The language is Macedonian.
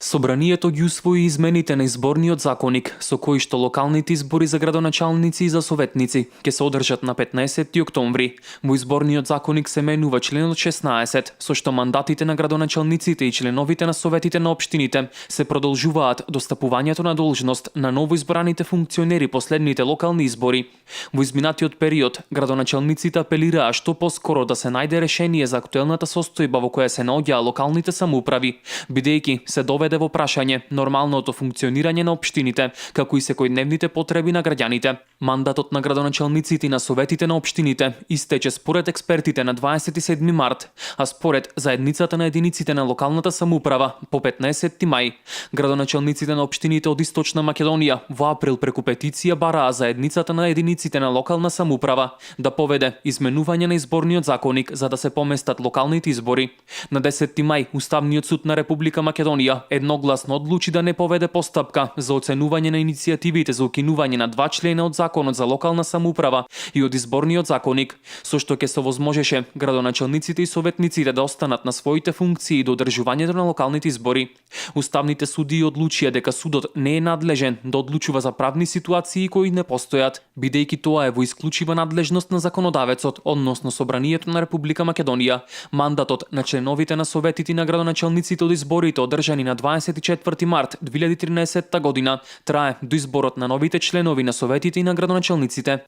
Собранието ги усвои измените на изборниот законник, со кои што локалните избори за градоначалници и за советници ќе се одржат на 15 октомври. Во изборниот законник се менува членот 16, со што мандатите на градоначалниците и членовите на советите на општините се продолжуваат до стапувањето на должност на новоизбраните функционери последните локални избори. Во изминатиот период, градоначалниците апелираа што поскоро да се најде решение за актуелната состојба во која се наоѓаа локалните самоуправи, бидејќи се доведе во прашање нормалното функционирање на општините, како и секојдневните потреби на граѓаните. Мандатот на градоначалниците и на советите на општините истече според експертите на 27 март, а според заедницата на единиците на локалната самоуправа по 15 мај. Градоначалниците на општините од Источна Македонија во април преку петиција бараа заедницата на единиците на локална самоуправа да поведе изменување на изборниот законник за да се поместат локалните избори. На 10 мај Уставниот суд на Република Македонија едногласно одлучи да не поведе постапка за оценување на иницијативите за укинување на 2 члена од Законот за локална самоуправа и од изборниот законник, со што ќе се овозможеше градоначалниците и советниците да останат на своите функции до одржувањето на локалните избори. Уставните судии одлучија дека судот не е надлежен да одлучува за правни ситуации кои не постојат, бидејќи тоа е во исклучива надлежност на законодавецот, односно Собранието на Република Македонија. Мандатот на членовите на советите и на градоначалниците од изборите одржани на 24 март 2013 година трае до изборот на новите членови на советите и на градоначалниците.